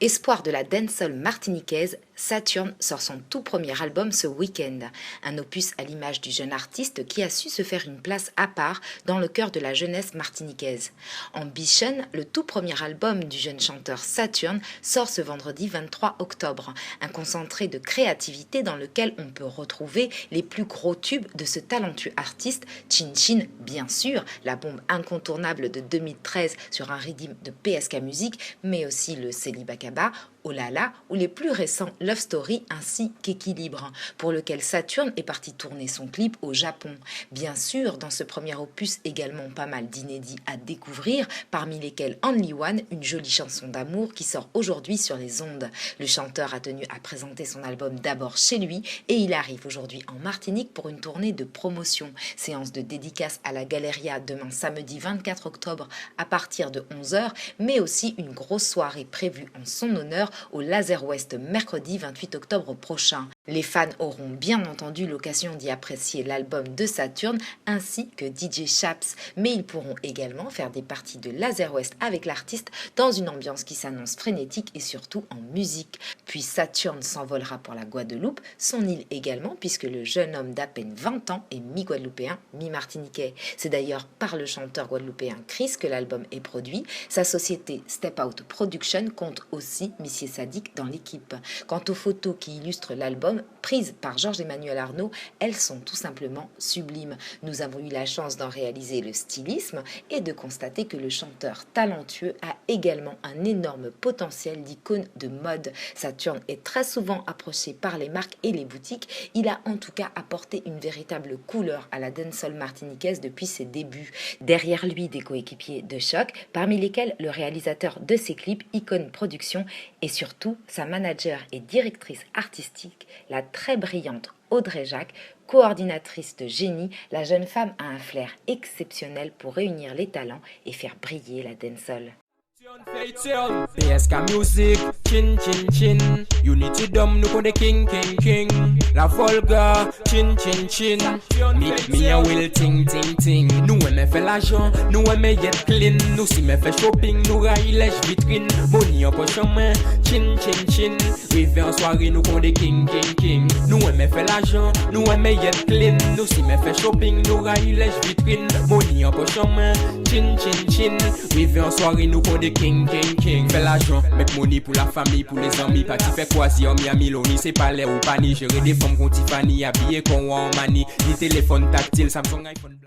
Espoir de la dancehall martiniquaise, Saturne sort son tout premier album ce week-end. Un opus à l'image du jeune artiste qui a su se faire une place à part dans le cœur de la jeunesse martiniquaise. Ambition, le tout premier album du jeune chanteur Saturne, sort ce vendredi 23 octobre. Un concentré de créativité dans lequel on peut retrouver les plus gros tubes de ce talentueux artiste. Chin Chin, bien sûr, la bombe incontournable de 2013 sur un rythme de PSK Music, mais aussi le Célibat Kaba, Oh là là, ou les plus récents Love Story ainsi qu'Équilibre, pour lequel Saturne est parti tourner son clip au Japon. Bien sûr, dans ce premier opus, également pas mal d'inédits à découvrir, parmi lesquels Only One, une jolie chanson d'amour qui sort aujourd'hui sur les ondes. Le chanteur a tenu à présenter son album d'abord chez lui et il arrive aujourd'hui en Martinique pour une tournée de promotion. Séance de dédicace à la Galeria demain samedi 24 octobre à partir de 11h, mais aussi une grosse soirée prévue en son honneur au Laser West mercredi 28 octobre prochain. Les fans auront bien entendu l'occasion d'y apprécier l'album de Saturne ainsi que DJ Chaps, mais ils pourront également faire des parties de Laser West avec l'artiste dans une ambiance qui s'annonce frénétique et surtout en musique. Puis Saturne s'envolera pour la Guadeloupe, son île également, puisque le jeune homme d'à peine 20 ans est mi-guadeloupéen, mi-martiniquais. C'est d'ailleurs par le chanteur guadeloupéen Chris que l'album est produit. Sa société Step Out Production compte aussi Missier Sadik dans l'équipe. Quant aux photos qui illustrent l'album, prises par Georges-Emmanuel Arnaud, elles sont tout simplement sublimes. Nous avons eu la chance d'en réaliser le stylisme et de constater que le chanteur talentueux a également un énorme potentiel d'icône de mode. Saturne est très souvent approché par les marques et les boutiques. Il a en tout cas apporté une véritable couleur à la dancehall martiniquaise depuis ses débuts. Derrière lui, des coéquipiers de choc, parmi lesquels le réalisateur de ses clips, Icon Production, et surtout sa manager et directrice artistique, la très brillante Audrey Jacques, coordinatrice de génie. La jeune femme a un flair exceptionnel pour réunir les talents et faire briller la dancehall. PSK Music, chin chin chin. Unity dom nous connaît king king king. La Volga, chin chin chin. Me a will ting ting ting. Nous aimons faire l'argent, nous aimons être clean. Nous si me fait shopping, nous raille les vitrines. Money en poche en main, chin chin chin. Rive en soirée, nous connaît king king king. Nous aimons faire l'argent, nous aimons être clean. Nous si me fait shopping, nous raille les vitrines. Money en poche en main, chin chin chin. Rive en soirée, nous connaît king king king. Fais l'argent, make money pour la famille, pour les amis. Pas qui fait quoi si on Miami Loni, c'est pas l'air ou pas ni. Gérer des femmes qu'on Tiffany, habillé qu'on en manie. Ni téléphone tactile, Samsung iPhone.